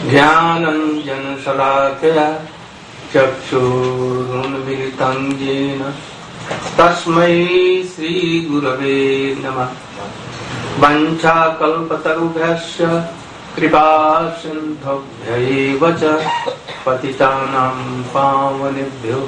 ज्ञानञ्जनशलाकया चक्षुरुन्मिलितं येन तस्मै श्रीगुरवे नमः। वञ्चाकल्पतरुभ्यश्च कृपासिन्धुभ्यैव च पतितानां पावनेभ्यो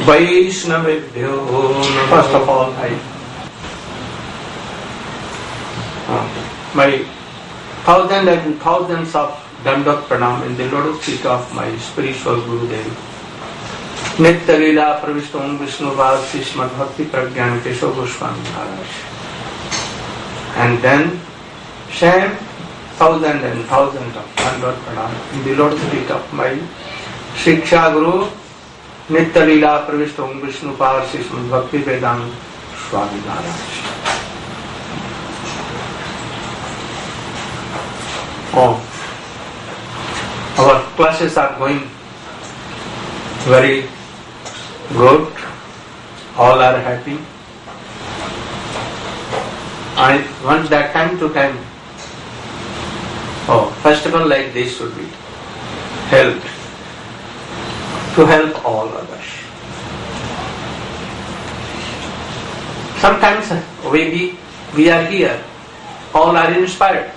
वैष्णवेभ्यो नमः। First of all, my thousands and thousands of Dandavat Pranam in the lotus feet of my spiritual Gurudev, Nitya Leela Pravishta Om Vishnu Vasa Srimad Bhakti Pragyan Keshav Goswami Maharaj. And then same thousands and thousands of Dandavat Pranam in the lotus feet of my Shiksha Guru, Nitya Leela Pravishta Om Vishnu Vasa Srimad Bhakti Vedanta Swami Maharaj. Oh, our classes are going very good. All are happy. I want that time to time. Oh, festival like this should be held to help all others. Sometimes we are here, all are inspired.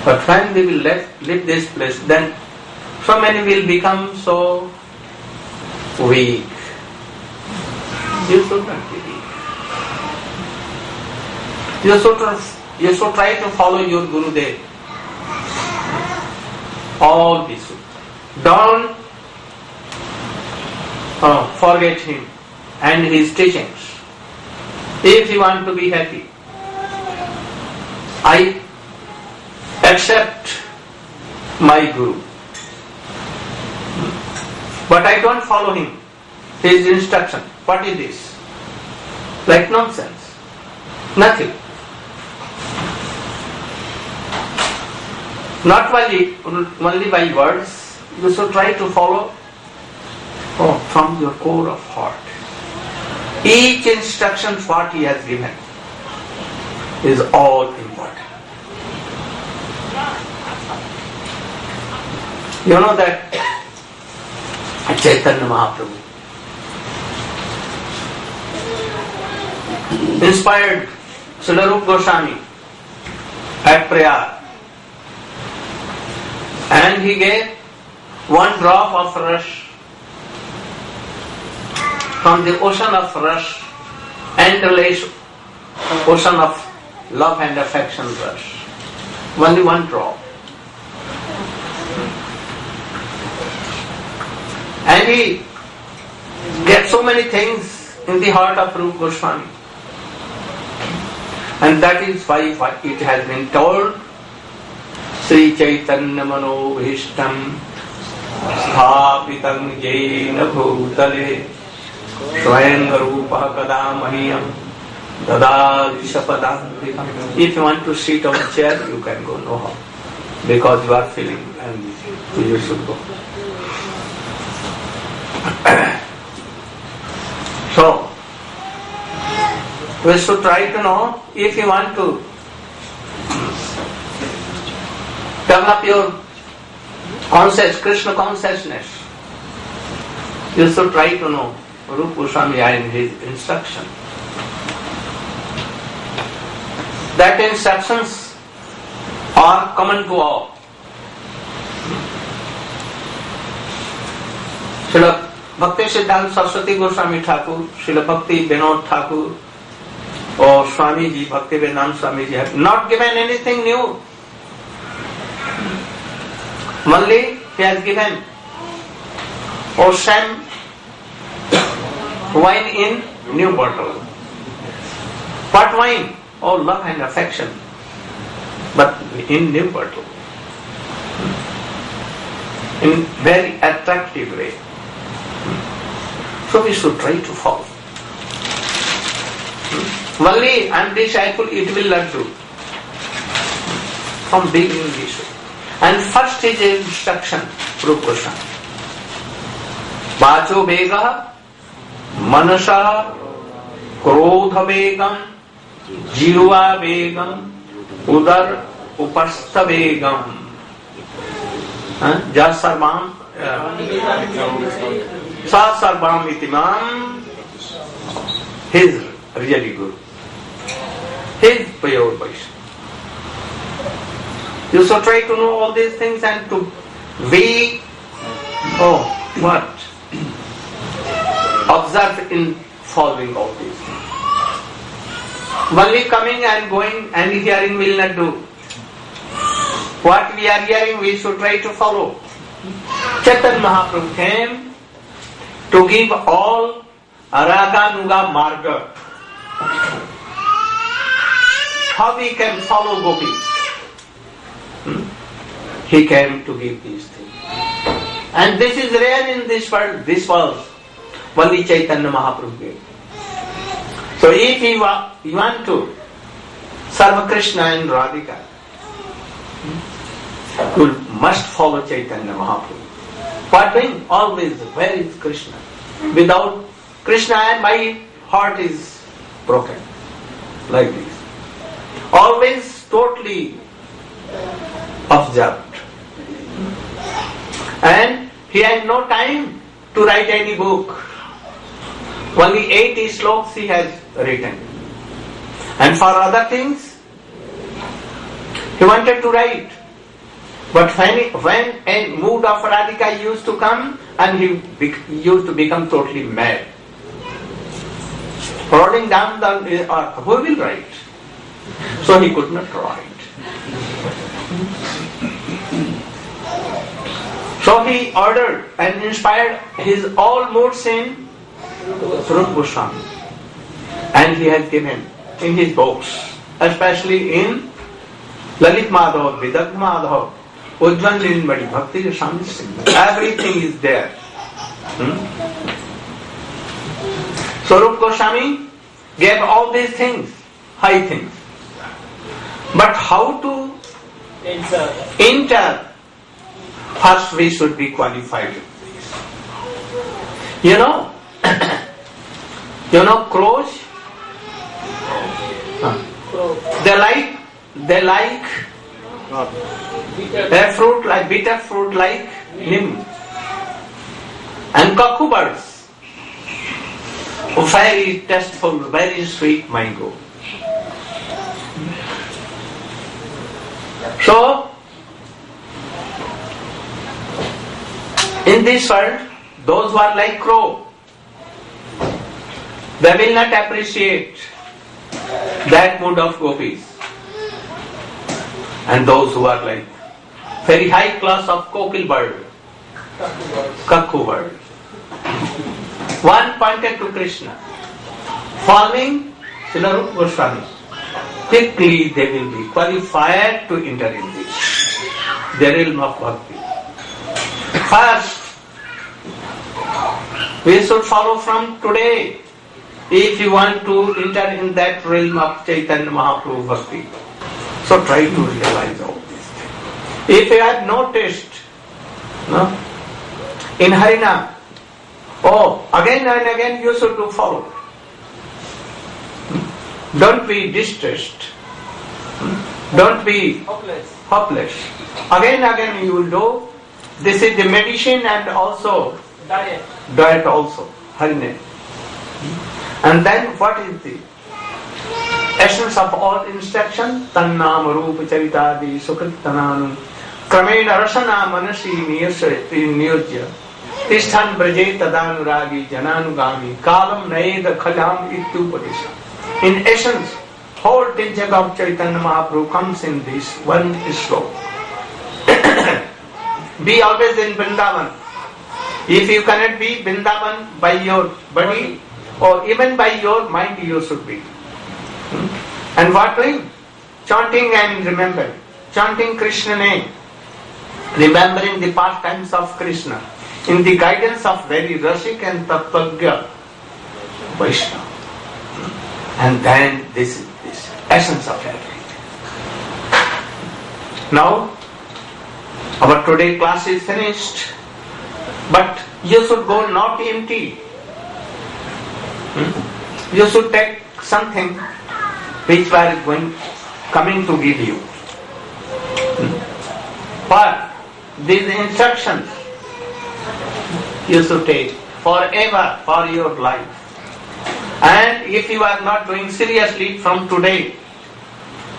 But when we will leave this place, then so many will become so weak. You should not be weak. You should try to follow your Gurudev. All we should. Don't forget him and his teachings. If you want to be happy, I accept my Guru, but I don't follow him, his instruction. What is this? Like nonsense. Nothing. Not only by words, you should try to follow from your core of heart. Each instruction what he has given is all important. You know that Chaitanya Mahaprabhu inspired Srila Rupa Goswami at Prayag, and he gave one drop of rush from the ocean of rush, endless ocean of love and affection rush. Only one drop. And he gets so many things in the heart of Rupa Goswami. And that is why it has been told, Sri Chaitanya Manobhishtam Sthapitam Jena Bhutale Swayam Rupa Kadamahiyam Dadati Sapadantikam. If you want to sit on a chair, you can go, no harm, because you are feeling and you should go. So, we should try to know, if you want to develop your Krishna consciousness, you should try to know Rupa Goswami and his instruction. That instructions are common to all. Srila Bhakti Siddhanta Saraswati Goswami Thakur, Srila Bhakti Vinod Thakur, or Swamiji, Bhakti Vedanta Swamiji have not given anything new. Only he has given same wine in new bottle. What wine? Oh, love and affection, but in new bottle, in very attractive way. So we should try to follow. Only I am disciple, it will not do. From beginning we should. And first is instruction, Rupa Goswami. Vacho vega, manasa, krodha vegam, jiva vegam, udar upastha vegam, Ja sarvam sa sarvam itimam. His really Guru. His pure Vaishnava. You should try to know all these things and to be observe in following all these things. Only coming and going and hearing will not do. What we are hearing we should try to follow. Chaitanya Mahaprabhu came to give all Raganuga Marga. How we can follow gopis? He came to give these things. And this is rare in this world. This was only Chaitanya Mahaprabhu gave. So if you want to serve Krishna and Radhika, you must follow Chaitanya Mahaprabhu. What doing? Always, where is Krishna? Without Krishna, my heart is broken. Like this. Always totally observed. And he had no time to write any book. Only 80 sloks he has written. And for other things, he wanted to write. But when a mood of Radhika used to come, and he used to become totally mad. Rolling down the earth, who will write? So he could not write. So he ordered and inspired his all moods in Swarup Goswami. And he has given in his books, especially in Lalit Madhav, Vidagh Madhav, Ujjwal Nilmani, Bhakti Rasam Singh. Everything is there. Swarup Goswami gave all these things, high things. But how to enter? First we should be qualified in this. You know crows? They like a fruit like bitter fruit like neem. And cuckoo birds, very tasteful, very sweet mango. So, in this world, those who are like crow, they will not appreciate that mood of gopis. And those who are like very high class of kokil bird, cuckoo bird. One pointed to Krishna, following Srila Rupa Goswami. Quickly they will be qualified to enter in this, the realm of bhakti. First, we should follow from today if you want to enter in that realm of Chaitanya Mahaprabhu bhakti. So try to realize all these things. If you have no taste, in Harinam, again and again you should do follow. Don't be distressed. Don't be hopeless. Again and again you will do. This is the medicine and also diet also. Harinam. And then what is the essence of all instruction? Tannam Rupa Charitadi Sukritananu Kramena Rasana Manasi Niyojya Tisthan Braje Tadanuragi Jananugami Kalam Naeda Khalam Ityupadesha. In essence, whole teaching of Chaitanya Mahaprabhu comes in this one sloka. Be always in Vrindavan. If you cannot be Vrindavan by your body or even by your mind, you should be. And what doing? Chanting and remembering. Chanting Krishna name. Remembering the pastimes of Krishna. In the guidance of very Rasik and Tatvagya Vaishnava. And then this is this essence of everything. Now, our today class is finished. But you should go not empty. You should take something which we are coming to give you. But these instructions you should take forever for your life. And if you are not doing seriously from today,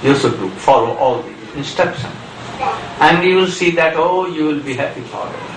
you should follow all these instructions. And you will see that, you will be happy forever.